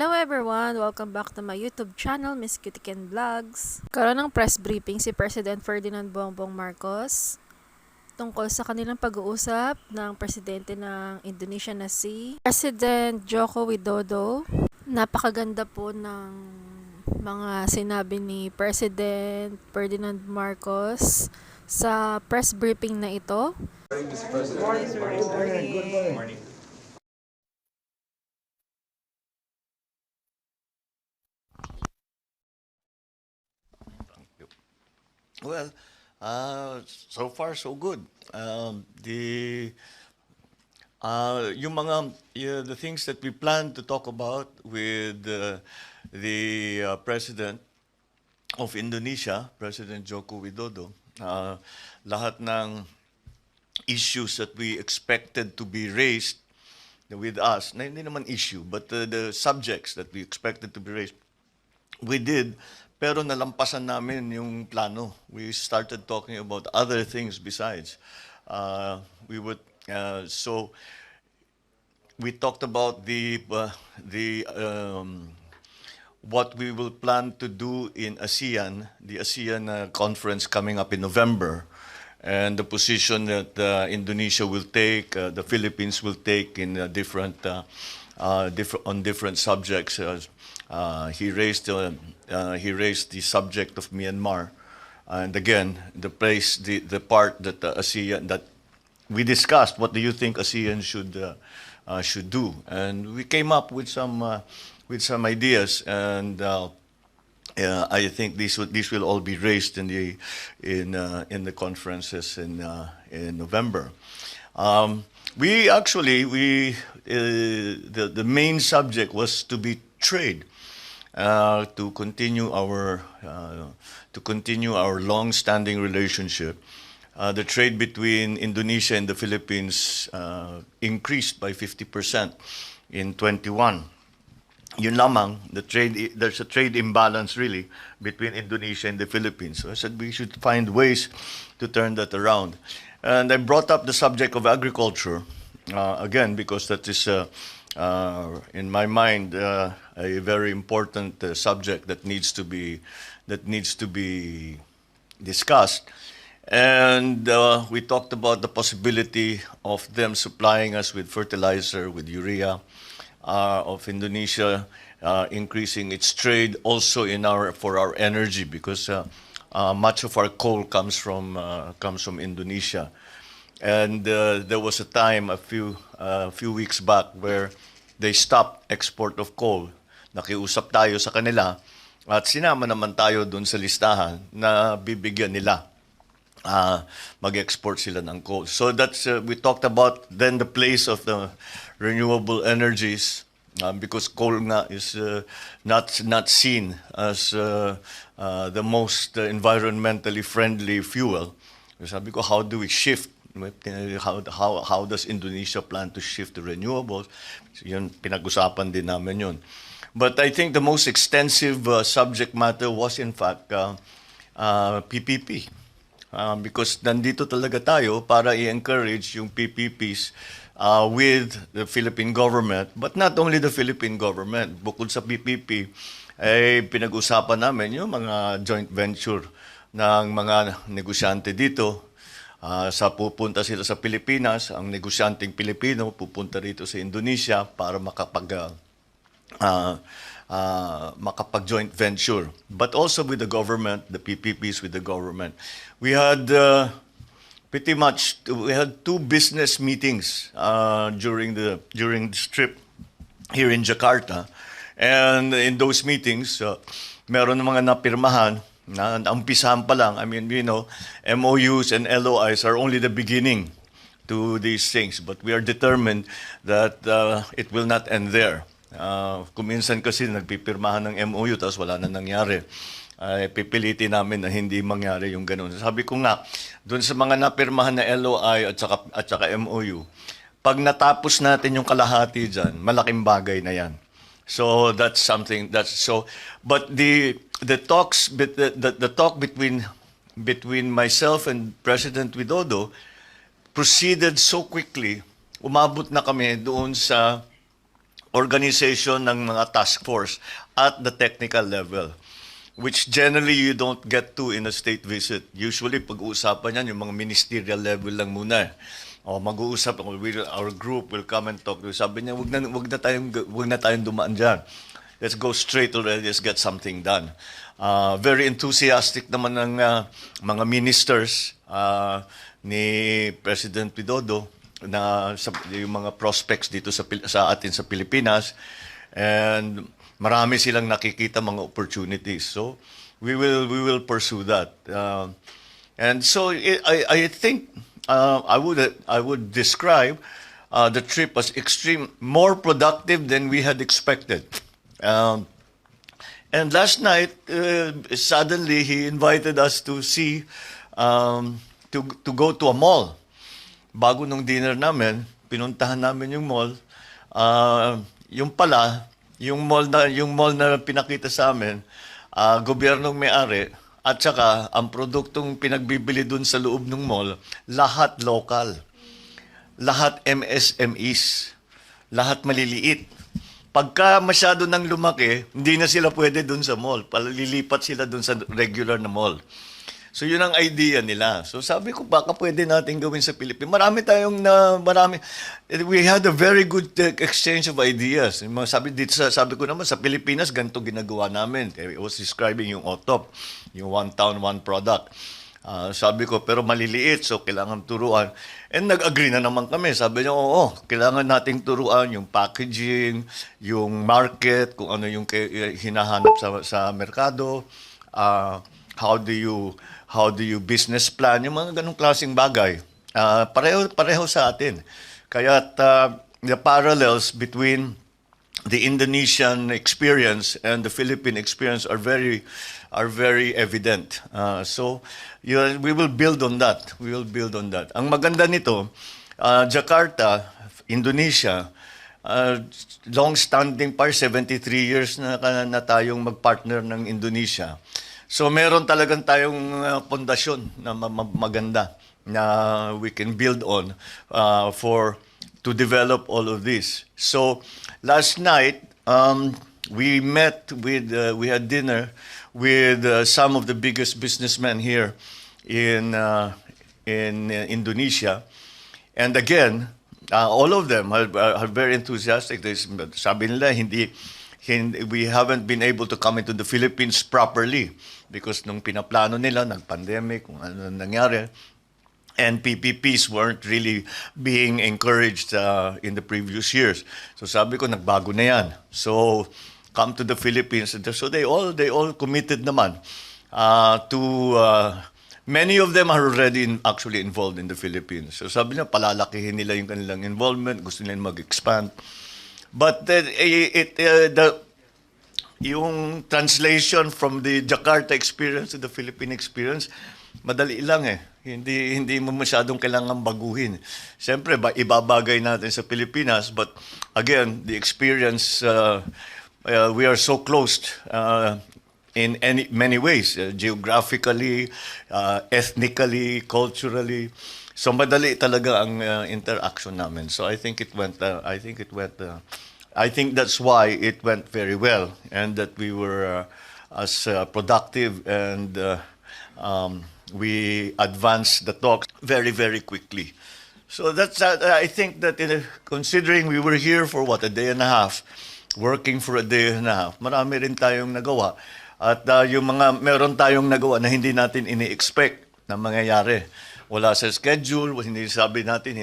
Hello everyone! Welcome back to my YouTube channel, Miss Cutiken Vlogs. Karoon ng press briefing si President Ferdinand Bongbong Marcos tungkol sa kanilang pag-uusap ng presidente ng Indonesia na si President Joko Widodo. Napakaganda po ng mga sinabi ni President Ferdinand Marcos sa press briefing na ito. Good morning, sir. Good morning. Good morning. Well, so far so good. The things that we plan to talk about with the President of Indonesia, President Joko Widodo, lahat ng issues that we expected to be raised with us, na hindi naman issue, but the subjects that we expected to be raised, we did, pero nalampasan namin yung plano. We started talking about other things besides. So we talked about what we will plan to do in ASEAN, the ASEAN conference coming up in November, and the position that Indonesia will take, the Philippines will take in on different subjects. He raised the subject of Myanmar, and again, the part that ASEAN that we discussed. What do you think ASEAN should do? And we came up with some ideas, and I think these will all be raised in the conferences in November. The main subject was to be trade, to continue our long-standing relationship. The trade between Indonesia and the Philippines increased by 50% in 21. Yun lamang, there's a trade imbalance really between Indonesia and the Philippines. So I said we should find ways to turn that around. And I brought up the subject of agriculture, again, because that is, in my mind, a very important subject that needs to be discussed. And we talked about the possibility of them supplying us with fertilizer, with urea, of Indonesia increasing its trade also for our energy, because much of our coal comes from Indonesia. And there was a time a few weeks back where they stopped export of coal. Nakiusap tayo sa kanila at sinama naman tayo dun sa listahan na bibigyan nila. Mag-export sila ng coal. So that's we talked about then the place of the renewable energies, because coal nga is not seen as the most environmentally friendly fuel. Sabi ko, how do we shift? How does Indonesia plan to shift to renewables? So yun, pinag-usapan din namin yun. But I think the most extensive subject matter was in fact PPP. Because nandito talaga tayo para i-encourage yung PPPs with the Philippine government, but not only the Philippine government. Bukod sa PPP, ay pinag-usapan namin yung mga joint venture ng mga negosyante dito. Pupunta sila sa Pilipinas, ang negosyanteng Pilipino pupunta rito sa Indonesia para makapag-joint venture, but also with the government, the PPPs with the government. We had two business meetings during this trip here in Jakarta, and in those meetings, meron mga napirmahan na umpisahan pa lang. I mean, MOUs and LOIs are only the beginning to these things, but we are determined that it will not end there. Kuminsan kasi nagpipirmahan ng MOU tapos wala na nangyari. Pipilitin namin na hindi mangyari yung ganun. Sabi ko nga, doon sa mga napirmahan na LOI at saka MOU, pag natapos natin yung kalahati dyan, malaking bagay na yan. So that's something but the talk between myself and President Widodo proceeded so quickly. Umabot na kami doon sa organization ng mga task force at the technical level, which generally you don't get to in a state visit. Usually, pag-uusapan yan, yung mga ministerial level lang muna. O mag-uusap, our group will come and talk to you. Sabi niya, wag na tayong dumaan dyan. Let's go straight already, let's get something done. Very enthusiastic naman ng mga ministers ni President Widodo na yung mga prospects dito sa atin sa Pilipinas, and marami silang nakikita mga opportunities. So we will pursue that. And so I think I would describe the trip as more productive than we had expected. And last night, suddenly he invited us to see, to go to a mall. Bago nung dinner namin, pinuntahan namin yung mall. Yung mall na pinakita sa amin, gobyernong may-ari, at saka ang produktong pinagbibili dun sa loob ng mall, lahat lokal. Lahat MSMEs. Lahat maliliit. Pagka masyado nang lumaki, hindi na sila pwede dun sa mall. Palilipat sila dun sa regular na mall. So yun ang idea nila. So sabi ko, baka pwede natin gawin sa Pilipinas. We had a very good exchange of ideas. Sabi ko naman, sa Pilipinas, ganito ginagawa namin. I was describing yung OTOP, yung one town, one product. Sabi ko, pero maliliit, so kailangan turuan. And nag-agree na naman kami. Sabi niya, oo, kailangan nating turuan yung packaging, yung market, kung ano yung hinahanap sa merkado, how do you business plan, yung mga ganong klaseng bagay. Pareho sa atin. Kaya the parallels between the Indonesian experience and the Philippine experience are very evident. So we will build on that. Ang maganda nito, Jakarta, Indonesia, long-standing 73 years na tayong mag-partner ng Indonesia. So meron talagang tayong pundasyon na maganda na we can build on to develop all of this. So last night we had dinner with some of the biggest businessmen here in Indonesia, and again all of them are very enthusiastic. Sabi nila we haven't been able to come into the Philippines properly because nung pinaplano nila, nag-pandemic, kung ano nangyari, and PPPs weren't really being encouraged in the previous years. So sabi ko, nagbago na yan. So come to the Philippines. So they all committed naman to... Many of them are already actually involved in the Philippines. So sabi niya, palalakihin nila yung kanilang involvement, gusto nila mag-expand. But yung translation from the Jakarta experience to the Philippine experience, madali lang eh. Hindi mo masyadong kailangan baguhin. Siyempre, ibabagay natin sa Pilipinas, but again, the experience, we are so close in many ways, geographically, ethnically, culturally. So madali talaga ang interaction namin. So I think that's why it went very well, and that we were as productive, and we advanced the talks very, very quickly. So that's I think that considering we were here for a day and a half, working for a day and a half, marami rin tayong nagawa. At yung meron tayong nagawa na hindi natin ini-expect na mangyayari. Wala sa schedule, hindi sabi natin,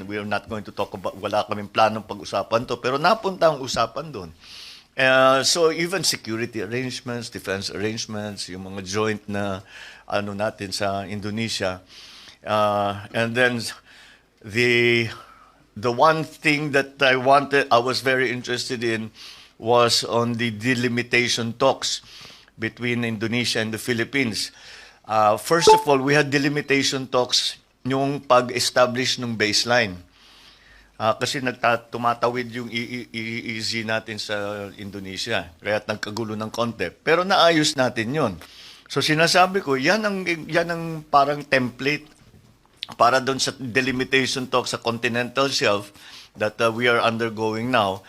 we are not going to talk about, wala kaming planong pag-usapan to, pero napunta ang usapan doon. So even security arrangements, defense arrangements, yung mga joint na natin sa Indonesia. And then the one thing that I was very interested in was on the delimitation talks between Indonesia and the Philippines. First of all, we had delimitation talks yung pag-establish ng baseline. Kasi tumatawid yung EEZ natin sa Indonesia. Kaya nagkagulo ng konti. Pero naayos natin yon. So sinasabi ko, yan ang parang template para doon sa delimitation talk sa continental shelf that we are undergoing now.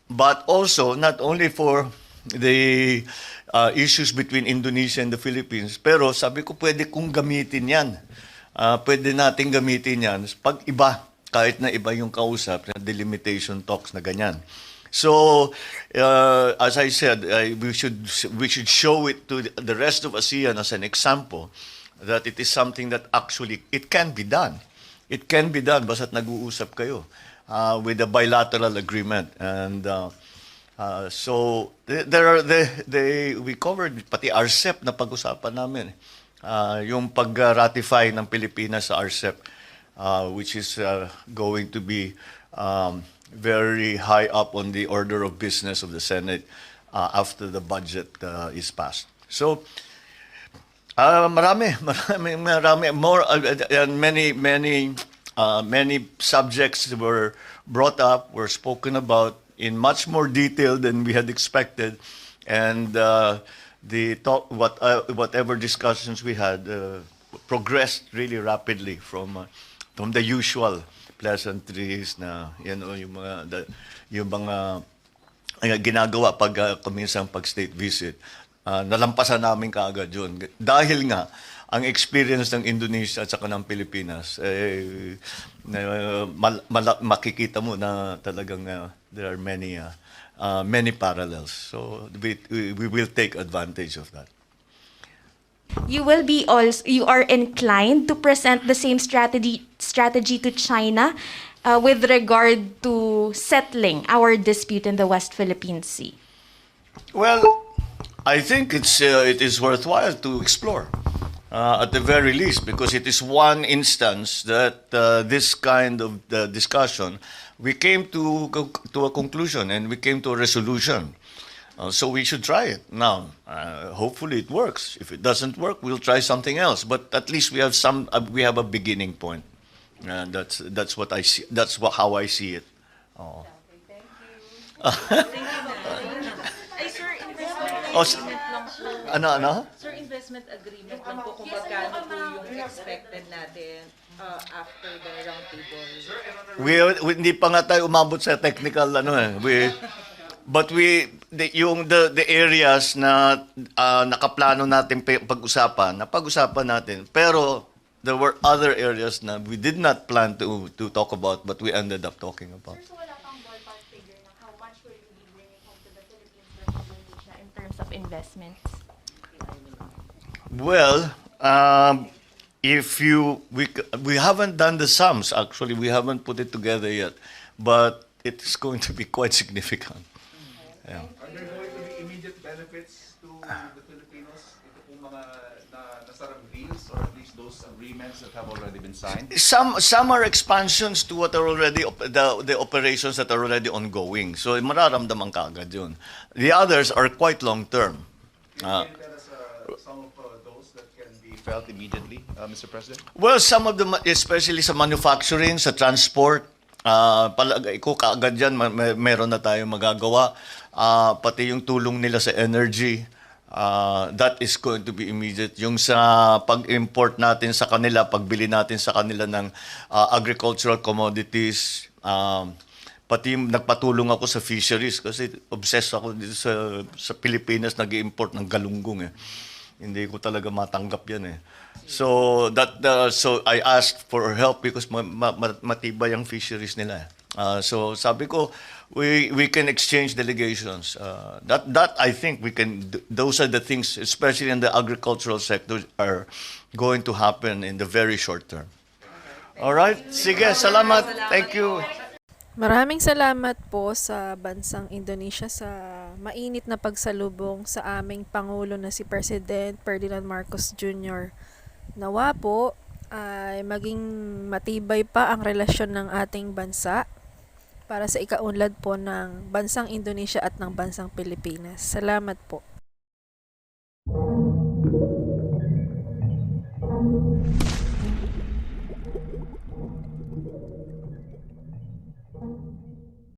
but also not only for the issues between Indonesia and the Philippines, pero sabi ko pwede kong gamitin yan. Pwede natin gamitin yan pag iba, kahit na iba yung kausap, na delimitation talks na ganyan. So, as I said, we should show it to the rest of ASEAN as an example that it is something that actually, it can be done. It can be done basta't nag-uusap kayo with a bilateral agreement. And so, we covered pati RCEP na pag-usapan namin. Yung pag-ratify ng Pilipinas sa RCEP, which is going to be very high up on the order of business of the Senate after the budget is passed. So, marami more and many subjects were brought up, were spoken about in much more detail than we had expected, and whatever discussions we had progressed really rapidly from the usual pleasantries na yung mga ginagawa pag kuminsang pag state visit. Nalampasan namin kaagad yun. Dahil nga, ang experience ng Indonesia at saka ng Pilipinas, makikita mo na talagang there are many parallels. So we will take advantage of that. You are inclined to present the same strategy to China with regard to settling our dispute in the West Philippine Sea. Well, I think it is worthwhile to explore, at the very least, because it is one instance that this kind of discussion, we came to a conclusion and we came to a resolution. So we should try it now. Hopefully it works. If it doesn't work, we'll try something else. But at least we have a beginning point. That's what I see. That's how I see it. Oh. Ay, sir, investment Oh, agreement lang po. Ano? Sir, investment agreement lang po kung magkano po yung expected natin after the roundtable. Hindi pa nga tayo umabot sa technical the areas na nakaplano natin pag-usapan, napag-usapan natin. Pero there were other areas na we did not plan to talk about, but we ended up talking about. So wala pang ballpark figure ng how much will you be bringing home to the Philippines versus Indonesia in terms of investments? Well, we haven't done the sums, actually. We haven't put it together yet. But it is going to be quite significant. Yeah. Are there going to be immediate benefits to the Filipinos? Ito pong mga nasarang deals, or at least those agreements that have already been signed? Some are expansions to what are already the operations that are already ongoing. So mararamdaman ka agad yun. The others are quite long term. Can you tell us some of those that can be felt immediately, Mr. President? Well, some of them, especially sa manufacturing, sa transport, palagay ko kaagad yan, meron na tayong magagawa. Pati yung tulong nila sa energy, that is going to be immediate. Yung sa pag-import natin sa kanila, pagbili natin sa kanila ng agricultural commodities, pati nagpatulong ako sa fisheries kasi obsessed ako dito sa Pilipinas, nag-import ng galunggong. Hindi ko talaga matanggap yan. So so I asked for help because matibay ang fisheries nila. So sabi ko, we can exchange delegations. That I think we can. Those are the things, especially in the agricultural sector, are going to happen in the very short term. All right, sige, salamat. Thank you. Maraming salamat po sa bansang Indonesia sa mainit na pagsalubong sa aming Pangulo na si President Ferdinand Marcos Jr. Nawa po ay maging matibay pa ang relasyon ng ating bansa para sa ikaunlad po ng bansang Indonesia at ng bansang Pilipinas. Salamat po.